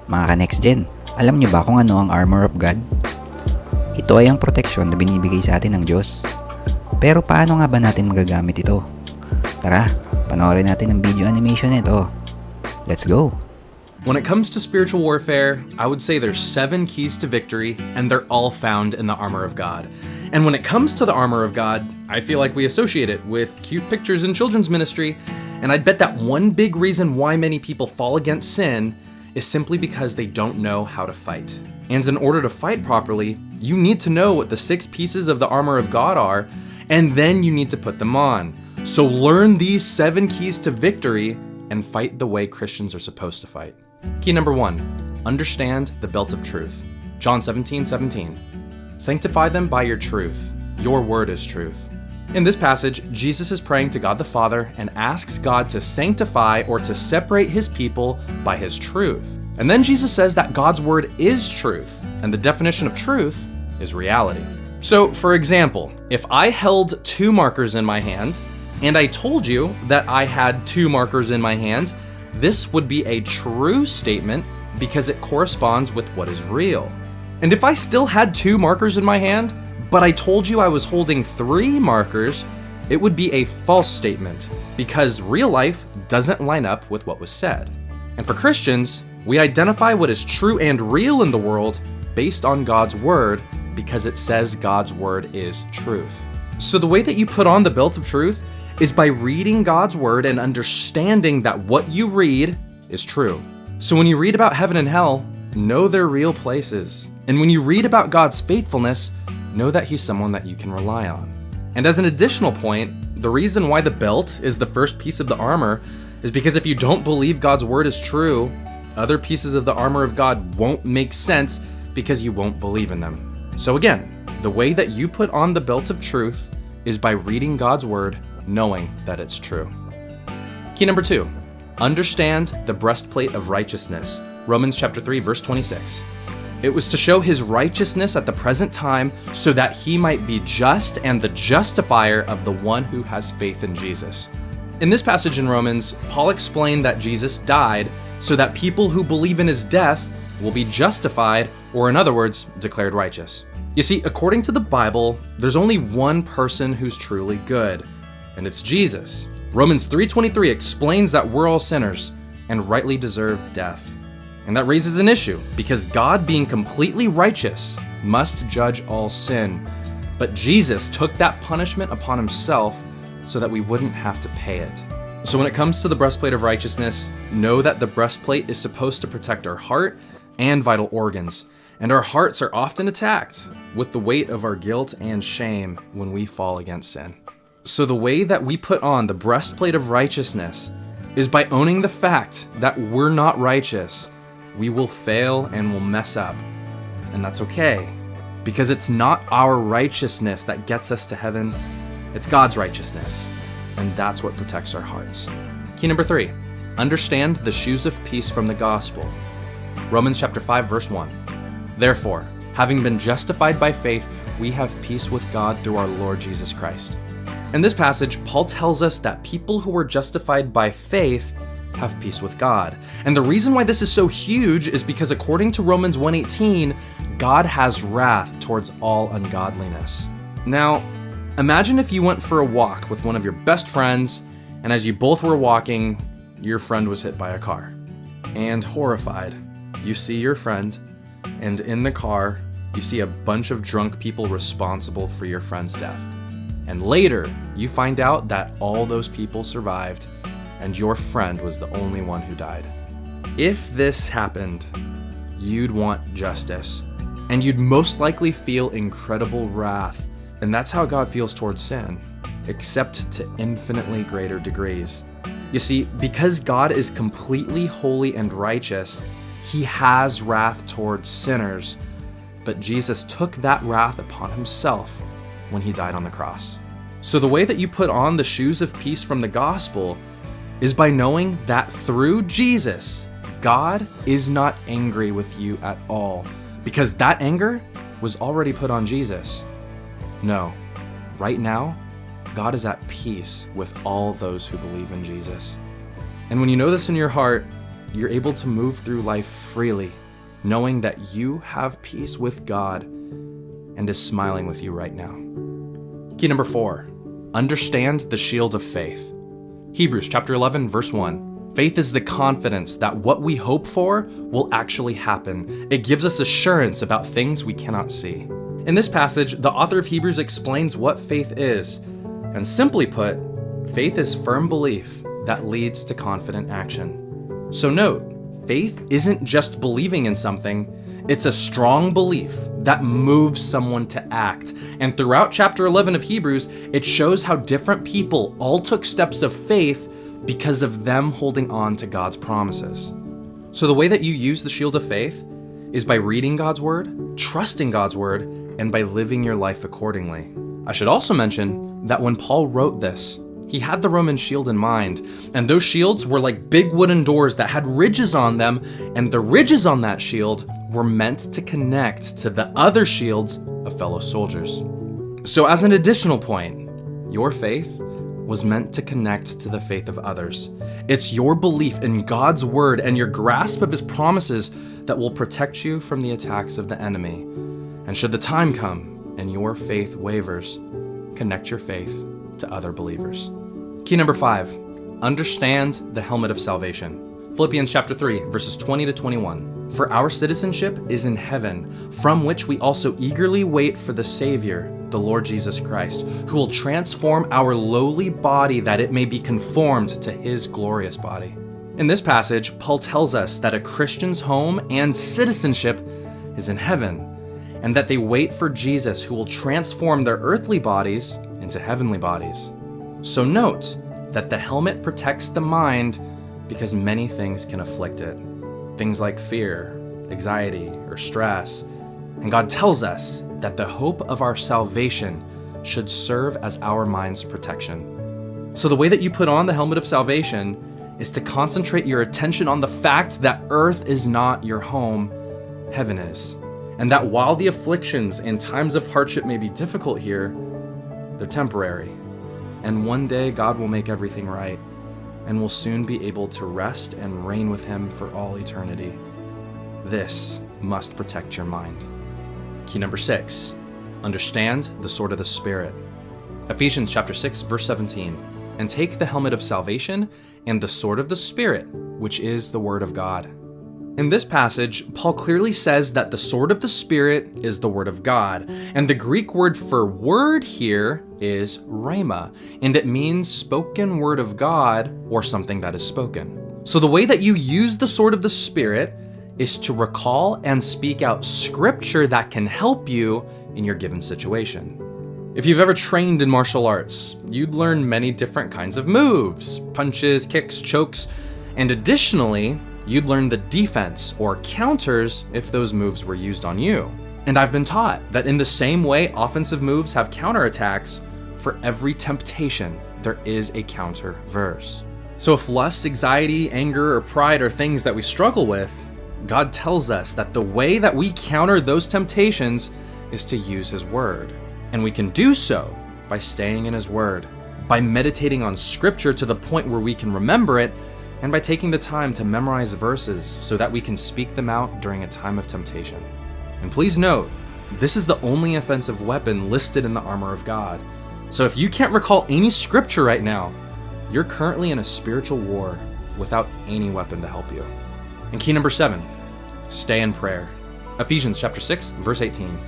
Mga ka-Nextgen, alam niyo ba kung ano ang armor of God? Ito ay ang proteksyon na binibigay sa atin ng Diyos. Pero paano nga ba natin magagamit ito? Tara, panoorin natin ang video animation nito. Let's go! When it comes to spiritual warfare, I would say there's 7 keys to victory, and they're all found in the armor of God. And when it comes to the armor of God, I feel like we associate it with cute pictures in children's ministry, and I'd bet that one big reason why many people fall against sin is simply because they don't know how to fight. And in order to fight properly, you need to know what the 6 pieces of the armor of God are, and then you need to put them on. So learn these 7 keys to victory and fight the way Christians are supposed to fight. Key number 1, understand the belt of truth. John 17:17. Sanctify them by your truth. Your word is truth. In this passage, Jesus is praying to God the Father and asks God to sanctify or to separate his people by his truth. And then Jesus says that God's word is truth, and the definition of truth is reality. So, for example, if I held 2 markers in my hand, and I told you that I had 2 markers in my hand, this would be a true statement because it corresponds with what is real. And if I still had 2 markers in my hand, but I told you I was holding 3 markers, it would be a false statement because real life doesn't line up with what was said. And for Christians, we identify what is true and real in the world based on God's word because it says God's word is truth. So the way that you put on the belt of truth is by reading God's word and understanding that what you read is true. So when you read about heaven and hell, know they're real places. And when you read about God's faithfulness, know that he's someone that you can rely on. And as an additional point, the reason why the belt is the first piece of the armor is because if you don't believe God's word is true, other pieces of the armor of God won't make sense because you won't believe in them. So again, the way that you put on the belt of truth is by reading God's word, knowing that it's true. Key number 2, understand the breastplate of righteousness. Romans chapter 3, verse 26. It was to show his righteousness at the present time so that he might be just and the justifier of the one who has faith in Jesus. In this passage in Romans, Paul explained that Jesus died so that people who believe in his death will be justified, or in other words, declared righteous. You see, according to the Bible, there's only one person who's truly good, and it's Jesus. Romans 3:23 explains that we're all sinners and rightly deserve death. And that raises an issue because God, being completely righteous, must judge all sin. But Jesus took that punishment upon himself so that we wouldn't have to pay it. So when it comes to the breastplate of righteousness, know that the breastplate is supposed to protect our heart and vital organs. And our hearts are often attacked with the weight of our guilt and shame when we fall against sin. So the way that we put on the breastplate of righteousness is by owning the fact that we're not righteous. We will fail and will mess up. And that's okay, because it's not our righteousness that gets us to heaven, it's God's righteousness. And that's what protects our hearts. Key number 3, understand the shoes of peace from the gospel. Romans chapter 5, verse 1. Therefore, having been justified by faith, we have peace with God through our Lord Jesus Christ. In this passage, Paul tells us that people who are justified by faith have peace with God. And the reason why this is so huge is because according to Romans 1:18, God has wrath towards all ungodliness. Now, imagine if you went for a walk with one of your best friends, and as you both were walking, your friend was hit by a car. And horrified, you see your friend, and in the car, you see a bunch of drunk people responsible for your friend's death. And later, you find out that all those people survived, and your friend was the only one who died. If this happened, you'd want justice, and you'd most likely feel incredible wrath. And that's how God feels towards sin, except to infinitely greater degrees. You see, because God is completely holy and righteous, he has wrath towards sinners, but Jesus took that wrath upon himself when he died on the cross. So the way that you put on the shoes of peace from the gospel is by knowing that through Jesus, God is not angry with you at all, because that anger was already put on Jesus. No, right now, God is at peace with all those who believe in Jesus. And when you know this in your heart, you're able to move through life freely, knowing that you have peace with God and is smiling with you right now. Key number 4, understand the shield of faith. Hebrews chapter 11, verse 1. Faith is the confidence that what we hope for will actually happen. It gives us assurance about things we cannot see. In this passage, the author of Hebrews explains what faith is. And simply put, faith is firm belief that leads to confident action. So note, faith isn't just believing in something, it's a strong belief that moves someone to act. And throughout chapter 11 of Hebrews, it shows how different people all took steps of faith because of them holding on to God's promises. So the way that you use the shield of faith is by reading God's word, trusting God's word, and by living your life accordingly. I should also mention that when Paul wrote this, he had the Roman shield in mind, and those shields were like big wooden doors that had ridges on them, and the ridges on that shield were meant to connect to the other shields of fellow soldiers. So as an additional point, your faith was meant to connect to the faith of others. It's your belief in God's word and your grasp of his promises that will protect you from the attacks of the enemy. And should the time come and your faith wavers, connect your faith to other believers. Key number 5, understand the helmet of salvation. Philippians chapter 3, verses 20 to 21. For our citizenship is in heaven, from which we also eagerly wait for the Savior, the Lord Jesus Christ, who will transform our lowly body that it may be conformed to his glorious body. In this passage, Paul tells us that a Christian's home and citizenship is in heaven, and that they wait for Jesus, who will transform their earthly bodies into heavenly bodies. So note that the helmet protects the mind because many things can afflict it. Things like fear, anxiety, or stress. And God tells us that the hope of our salvation should serve as our mind's protection. So the way that you put on the helmet of salvation is to concentrate your attention on the fact that earth is not your home, heaven is. And that while the afflictions and times of hardship may be difficult here, they're temporary. And one day God will make everything right, and we'll soon be able to rest and reign with him for all eternity. This must protect your mind. Key number 6, understand the sword of the Spirit. Ephesians chapter 6, verse 17. And take the helmet of salvation and the sword of the Spirit, which is the word of God. In this passage, Paul clearly says that the sword of the Spirit is the word of God, and the Greek word for word here is rhema, and it means spoken word of God or something that is spoken. So the way that you use the sword of the Spirit is to recall and speak out scripture that can help you in your given situation. If you've ever trained in martial arts, you'd learn many different kinds of moves, punches, kicks, chokes, and additionally, you'd learn the defense or counters if those moves were used on you. And I've been taught that in the same way offensive moves have counterattacks, for every temptation, there is a counter verse. So if lust, anxiety, anger, or pride are things that we struggle with, God tells us that the way that we counter those temptations is to use his word. And we can do so by staying in his word, by meditating on scripture to the point where we can remember it, and by taking the time to memorize verses so that we can speak them out during a time of temptation. And please note, this is the only offensive weapon listed in the armor of God. So if you can't recall any scripture right now, you're currently in a spiritual war without any weapon to help you. And key number 7, stay in prayer. Ephesians chapter 6, verse 18.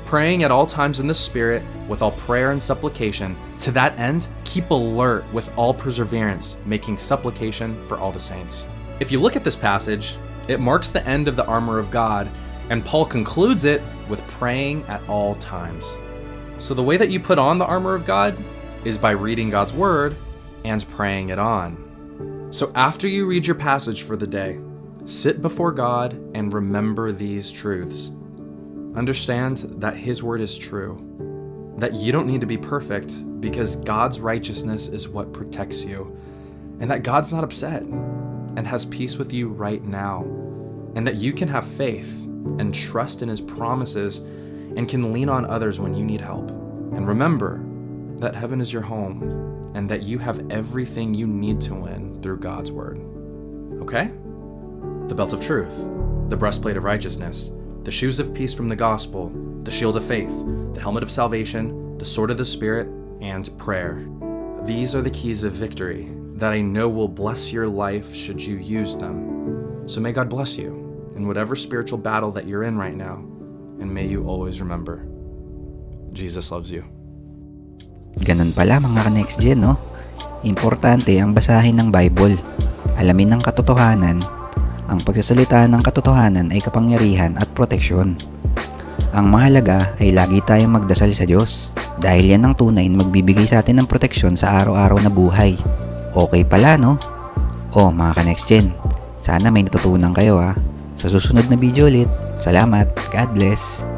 Praying at all times in the Spirit with all prayer and supplication. To that end, keep alert with all perseverance, making supplication for all the saints. If you look at this passage, it marks the end of the armor of God, and Paul concludes it with praying at all times. So the way that you put on the armor of God is by reading God's word and praying it on. So after you read your passage for the day, sit before God and remember these truths. Understand that his word is true, that you don't need to be perfect because God's righteousness is what protects you, and that God's not upset and has peace with you right now, and that you can have faith and trust in his promises and can lean on others when you need help. And remember that heaven is your home and that you have everything you need to win through God's word. Okay? the belt of truth, the breastplate of righteousness, the shoes of peace from the gospel, the shield of faith, the helmet of salvation, the sword of the Spirit, and prayer. These are the keys of victory that I know will bless your life should you use them. So may God bless you in whatever spiritual battle that you're in right now, and may you always remember, Jesus loves you. Ganun pala mga ka-Nextgen, no? Importante ang basahin ng Bible. Alamin ang katotohanan. Ang pagsasalita ng katotohanan ay kapangyarihan at proteksyon. Ang mahalaga ay lagi tayong magdasal sa Diyos dahil yan ang tunay na magbibigay sa atin ng proteksyon sa araw-araw na buhay. Okay pala, no? O mga ka-Nextgen, sana may natutunan kayo ha. Sa susunod na video ulit. Salamat. God bless.